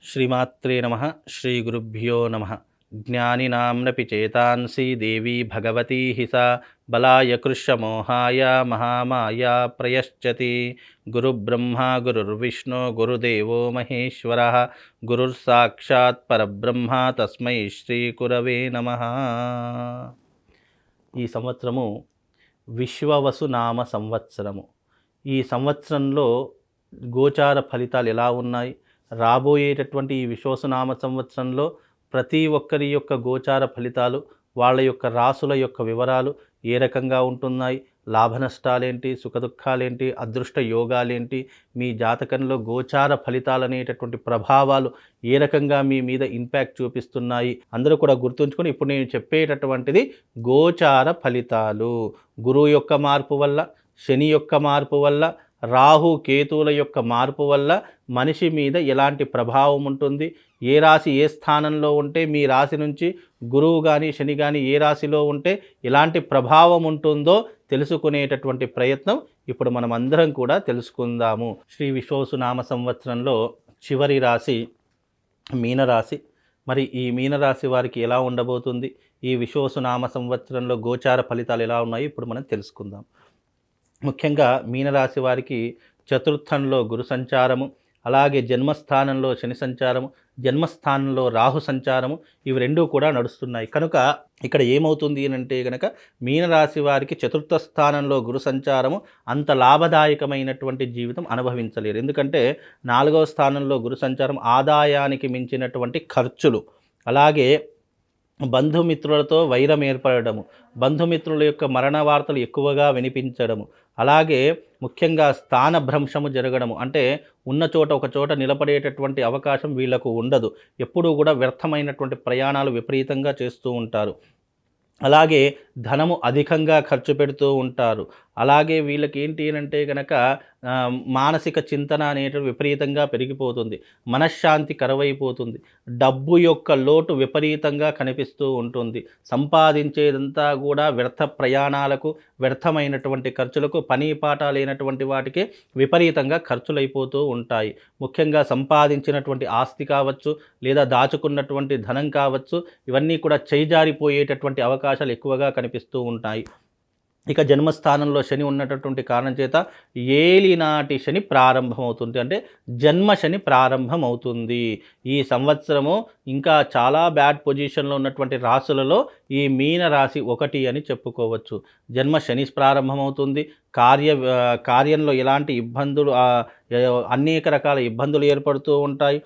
శ్రీమాత్రే నమః. శ్రీ గురుభ్యో నమః. జ్ఞానినాంనపి చేతాంసి దేవీ భగవతీ హి సా బలాయ కృష్యమోహాయ మహామాయా ప్రయశ్చతి. గురుబ్రహ్మ గురుర్విష్ణు గురుదేవో మహేశ్వరః గురుర్సాక్షాత్ పరబ్రహ్మ తస్మై శ్రీ గురవే నమః. ఈ సంవత్సరము విశ్వవసు నామ సంవత్సరము. ఈ సంవత్సరంలో గోచార ఫలితాలు ఎలా ఉన్నాయి, రాబోయేటటువంటి ఈ విశ్వవసునామ సంవత్సరంలో ప్రతి ఒక్కరి యొక్క గోచార ఫలితాలు, వాళ్ళ యొక్క రాసుల యొక్క వివరాలు ఏ రకంగా ఉంటున్నాయి, లాభ నష్టాలేంటి, సుఖదుఖాలేంటి, అదృష్ట యోగాలేంటి, మీ జాతకంలో గోచార ఫలితాలు అనేటటువంటి ప్రభావాలు ఏ రకంగా మీ మీద ఇంపాక్ట్ చూపిస్తున్నాయి అందరూ కూడా గుర్తుంచుకొని, ఇప్పుడు నేను చెప్పేటటువంటిది గోచార ఫలితాలు. గురువు యొక్క మార్పు వల్ల, శని యొక్క మార్పు వల్ల, రాహు కేతువుల యొక్క మార్పు వల్ల మనిషి మీద ఎలాంటి ప్రభావం ఉంటుంది, ఏ రాశి ఏ స్థానంలో ఉంటే మీ రాశి నుంచి గురువు కానీ శని కానీ ఏ రాశిలో ఉంటే ఎలాంటి ప్రభావం ఉంటుందో తెలుసుకునేటటువంటి ప్రయత్నం ఇప్పుడు మనం అందరం కూడా తెలుసుకుందాము. శ్రీ విశ్వవసునామ సంవత్సరంలో చివరి రాశి మీనరాశి. మరి ఈ మీనరాశి వారికి ఎలా ఉండబోతుంది, ఈ విశ్వవసునామ సంవత్సరంలో గోచార ఫలితాలు ఎలా ఉన్నాయి ఇప్పుడు మనం తెలుసుకుందాం. ముఖ్యంగా మీనరాశి వారికి చతుర్థంలో గురు సంచారము, అలాగే జన్మస్థానంలో శని సంచారము, జన్మస్థానంలో రాహు సంచారము, ఇవి రెండూ కూడా నడుస్తున్నాయి. కనుక ఇక్కడ ఏమవుతుంది అంటే కనుక మీనరాశి వారికి చతుర్థ స్థానంలో గురు సంచారము అంత లాభదాయకమైనటువంటి జీవితం అనుభవించలేరు. ఎందుకంటే 4వ స్థానంలో గురు సంచారం ఆదాయానికి మించినటువంటి ఖర్చులు, అలాగే బంధుమిత్రులతో వైరం ఏర్పడము, బంధుమిత్రుల యొక్క మరణ వార్తలు ఎక్కువగా వినిపించడము, అలాగే ముఖ్యంగా స్థానభ్రంశము జరగడము, అంటే ఉన్న చోట ఒక చోట నిలబడేటటువంటి అవకాశం వీళ్లకు ఉండదు. ఎప్పుడూ కూడా వ్యర్థమైనటువంటి ప్రయాణాలు విపరీతంగా చేస్తూ ఉంటారు. అలాగే ధనము అధికంగా ఖర్చు పెడుతూ ఉంటారు. అలాగే వీళ్ళకి ఏంటి అంటే కనుక మానసిక చింతన అనేటువంటి విపరీతంగా పెరిగిపోతుంది, మనశ్శాంతి కరువైపోతుంది, డబ్బు యొక్క లోటు విపరీతంగా కనిపిస్తూ ఉంటుంది. సంపాదించేదంతా కూడా వ్యర్థ ప్రయాణాలకు, వ్యర్థమైనటువంటి ఖర్చులకు, పని పాట లేనటువంటి వాటికి విపరీతంగా ఖర్చులైపోతూ ఉంటాయి. ముఖ్యంగా సంపాదించినటువంటి ఆస్తి కావచ్చు, లేదా దాచుకున్నటువంటి ధనం కావచ్చు, ఇవన్నీ కూడా చేజారిపోయేటటువంటి అవకాశాలు ఎక్కువగా కనిపిస్తూ ఉంటాయి. ఇక జన్మస్థానంలో శని ఉన్నటువంటి కారణం చేత ఏలినాటి శని ప్రారంభమవుతుంది, అంటే జన్మ శని ప్రారంభమవుతుంది. ఈ సంవత్సరము ఇంకా చాలా బ్యాడ్ పొజిషన్లో ఉన్నటువంటి రాశులలో ఈ మీన రాశి ఒకటి అని చెప్పుకోవచ్చు. జన్మ శని ప్రారంభమవుతుంది. కార్యంలో ఎలాంటి ఇబ్బందులు, అనేక రకాల ఇబ్బందులు ఏర్పడుతూ ఉంటాయి.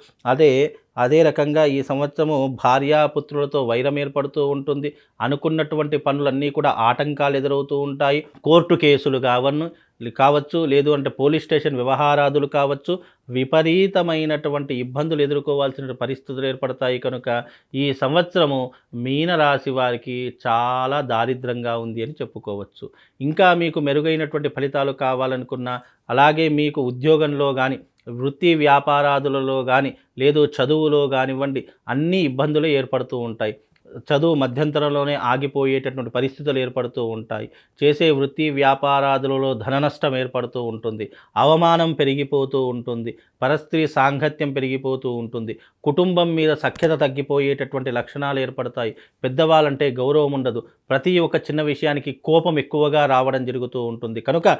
అదే రకంగా ఈ సంవత్సరము భార్యాపుత్రులతో వైరం ఏర్పడుతూ ఉంటుంది. అనుకున్నటువంటి పనులన్నీ కూడా ఆటంకాలు ఎదురవుతూ ఉంటాయి. కోర్టు కేసులు కావచ్చు, లేదు అంటే పోలీస్ స్టేషన్ వ్యవహారాదులు కావచ్చు, విపరీతమైనటువంటి ఇబ్బందులు ఎదుర్కోవాల్సిన పరిస్థితులు ఏర్పడతాయి. కనుక ఈ సంవత్సరము మీనరాశి వారికి చాలా దారిద్రంగా ఉంది అని చెప్పుకోవచ్చు. ఇంకా మీకు మెరుగైనటువంటి ఫలితాలు కావాలనుకున్నా, అలాగే మీకు ఉద్యోగంలో కానీ, వృత్తి వ్యాపారాదులలో కానీ, లేదు చదువులో కానివ్వండి, అన్ని ఇబ్బందులు ఏర్పడుతూ ఉంటాయి. చదువు మధ్యంతరంలోనే ఆగిపోయేటటువంటి పరిస్థితులు ఏర్పడుతూ ఉంటాయి. చేసే వృత్తి వ్యాపారాదులలో ధన నష్టం ఏర్పడుతూ ఉంటుంది, అవమానం పెరిగిపోతూ ఉంటుంది, పరస్త్రీ సాంగత్యం పెరిగిపోతూ ఉంటుంది, కుటుంబం మీద సఖ్యత తగ్గిపోయేటటువంటి లక్షణాలు ఏర్పడతాయి. పెద్దవాళ్ళంటే గౌరవం ఉండదు, ప్రతి ఒక్క చిన్న విషయానికి కోపం ఎక్కువగా రావడం జరుగుతూ ఉంటుంది. కనుక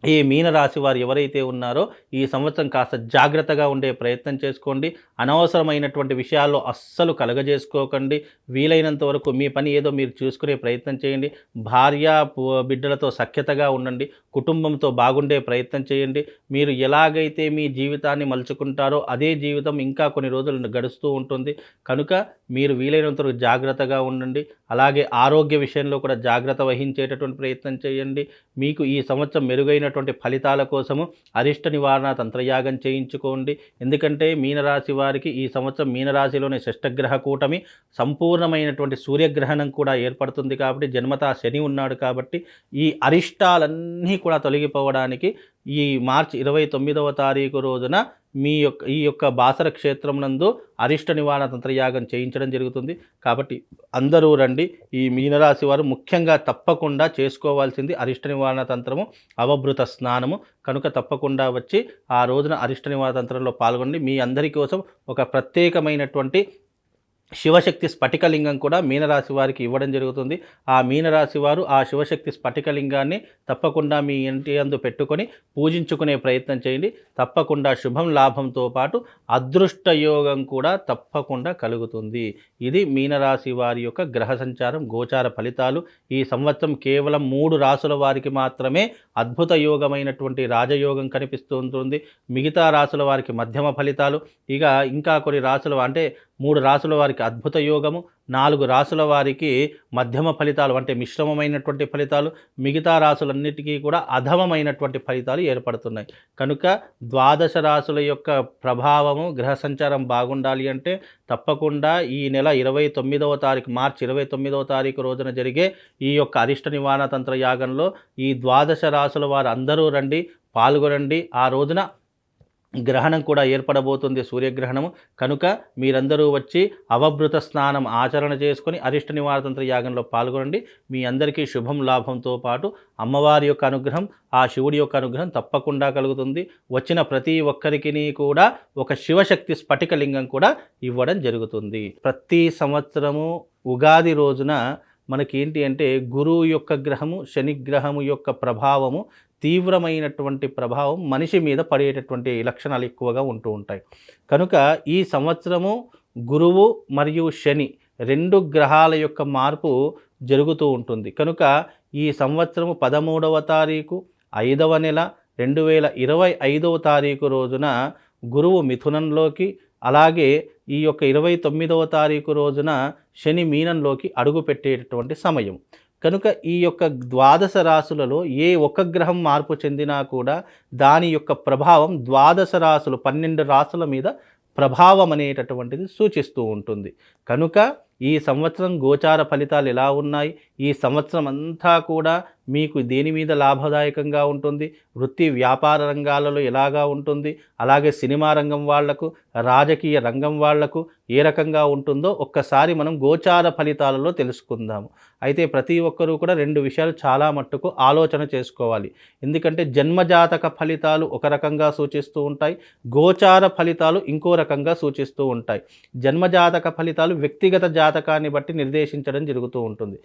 ఈ మీనరాశి వారు ఎవరైతే ఉన్నారో ఈ సంవత్సరం కాస్త జాగ్రత్తగా ఉండే ప్రయత్నం చేసుకోండి. అనవసరమైనటువంటి విషయాల్లో అస్సలు కలగజేసుకోకండి. వీలైనంత వరకు మీ పని ఏదో మీరు చూసుకునే ప్రయత్నం చేయండి. భార్య బిడ్డలతో సఖ్యతగా ఉండండి. కుటుంబంతో బాగుండే ప్రయత్నం చేయండి. మీరు ఎలాగైతే మీ జీవితాన్ని మలుచుకుంటారో అదే జీవితం ఇంకా కొన్ని రోజులు గడుస్తూ ఉంటుంది. కనుక మీరు వీలైనంత వరకు జాగ్రత్తగా ఉండండి. అలాగే ఆరోగ్య విషయంలో కూడా జాగ్రత్త వహించేటటువంటి ప్రయత్నం చేయండి. మీకు ఈ సంవత్సరం మెరుగైన ఫలితాల కోసము అరిష్ట నివారణ తంత్రయాగం చేయించుకోండి. ఎందుకంటే మీనరాశి వారికి ఈ సంవత్సరం మీనరాశిలోని షష్టగ్రహ కూటమి, సంపూర్ణమైనటువంటి సూర్యగ్రహణం కూడా ఏర్పడుతుంది. కాబట్టి జన్మతా శని ఉన్నాడు. కాబట్టి ఈ అరిష్టాలన్నీ కూడా తొలగిపోవడానికి ఈ మార్చి 29వ తారీఖు రోజున ఈ యొక్క బాసర క్షేత్రం నందు అరిష్ట నివారణ తంత్రయాగం చేయించడం జరుగుతుంది. కాబట్టి అందరూ రండి. ఈ మీనరాశి వారు ముఖ్యంగా తప్పకుండా చేసుకోవాల్సింది అరిష్ట నివారణ తంత్రము, అవభృత స్నానము. కనుక తప్పకుండా వచ్చి ఆ రోజున అరిష్ట నివారణ తంత్రంలో పాల్గొండి. మీ అందరి కోసం ఒక ప్రత్యేకమైనటువంటి శివశక్తి స్ఫటికలింగం కూడా మీనరాశి వారికి ఇవ్వడం జరుగుతుంది. ఆ మీనరాశి వారు ఆ శివశక్తి స్ఫటికలింగాన్ని తప్పకుండా మీ ఇంటి యందు పెట్టుకొని పూజించుకునే ప్రయత్నం చేయండి. తప్పకుండా శుభం లాభంతో పాటు అదృష్ట యోగం కూడా తప్పకుండా కలుగుతుంది. ఇది మీనరాశి వారి యొక్క గ్రహ సంచారం, గోచార ఫలితాలు. ఈ సంవత్సరం కేవలం 3 రాసుల వారికి మాత్రమే అద్భుత యోగమైనటువంటి రాజయోగం కనిపిస్తూ ఉంటుంది. మిగతా రాసుల వారికి మధ్యమ ఫలితాలు, ఇంకా కొన్ని రాసులు అంటే 3 రాసుల వారికి అద్భుత యోగము, 4 రాసుల వారికి మధ్యమ ఫలితాలు అంటే మిశ్రమమైనటువంటి ఫలితాలు, మిగతా రాసులన్నిటికీ కూడా అధమమైనటువంటి ఫలితాలు ఏర్పడుతున్నాయి. కనుక 12 రాసుల యొక్క ప్రభావము, గ్రహ సంచారం బాగుండాలి అంటే తప్పకుండా ఈ నెల 29వ తారీఖు, మార్చి 29వ తారీఖు రోజున జరిగే ఈ యొక్క అరిష్ట నివారణ తంత్ర యాగంలో ఈ 12 రాసుల వారు అందరూ రండి, పాల్గొనండి. ఆ రోజున గ్రహణం కూడా ఏర్పడబోతుంది, సూర్యగ్రహణము. కనుక మీరందరూ వచ్చి అవభృత స్నానం ఆచరణ చేసుకొని అరిష్ట నివారతంత్ర యాగంలో పాల్గొనండి. మీ అందరికీ శుభం లాభంతో పాటు అమ్మవారి యొక్క అనుగ్రహం, ఆ శివుడి యొక్క అనుగ్రహం తప్పకుండా కలుగుతుంది. వచ్చిన ప్రతి ఒక్కరికి కూడా ఒక శివశక్తి స్ఫటికలింగం కూడా ఇవ్వడం జరుగుతుంది. ప్రతి సంవత్సరము ఉగాది రోజున మనకేంటి అంటే గురువు యొక్క గ్రహము, శనిగ్రహము యొక్క ప్రభావము, తీవ్రమైనటువంటి ప్రభావం మనిషి మీద పడేటటువంటి లక్షణాలు ఎక్కువగా ఉంటూ ఉంటాయి. కనుక ఈ సంవత్సరము గురువు మరియు శని 2 గ్రహాల యొక్క మార్పు జరుగుతూ ఉంటుంది. కనుక ఈ సంవత్సరము 13వ తారీఖు 5వ నెల 2025వ తారీఖు రోజున గురువు మిథునంలోకి, అలాగే ఈ యొక్క 29వ తారీఖు రోజున శని మీనంలోకి అడుగు పెట్టేటటువంటి సమయం. కనుక ఈ యొక్క 12 రాసులలో ఏ ఒక్క గ్రహం మార్పు చెందినా కూడా దాని యొక్క ప్రభావం 12 రాసులు 12 రాసుల మీద ప్రభావం అనేటటువంటిది సూచిస్తూ ఉంటుంది. కనుక ఈ సంవత్సరం గోచార ఫలితాలు ఎలా ఉన్నాయి, ఈ సంవత్సరం అంతా కూడా మీకు దేని మీద లాభదాయకంగా ఉంటుంది, వృత్తి వ్యాపార రంగాలలో ఎలాగా ఉంటుంది, అలాగే సినిమా రంగం వాళ్లకు, రాజకీయ రంగం వాళ్లకు ఏ రకంగా ఉంటుందో ఒక్కసారి మనం గోచార ఫలితాలలో తెలుసుకుందాము. అయితే ప్రతి ఒక్కరూ కూడా 2 విషయాలు చాలా మట్టుకు ఆలోచన చేసుకోవాలి. ఎందుకంటే జన్మజాతక ఫలితాలు ఒక రకంగా సూచిస్తూ ఉంటాయి, గోచార ఫలితాలు ఇంకో రకంగా సూచిస్తూ ఉంటాయి. జన్మజాతక ఫలితాలు వ్యక్తిగత జాతకాన్ని బట్టి నిర్దేశించడం జరుగుతూ ఉంటుంది.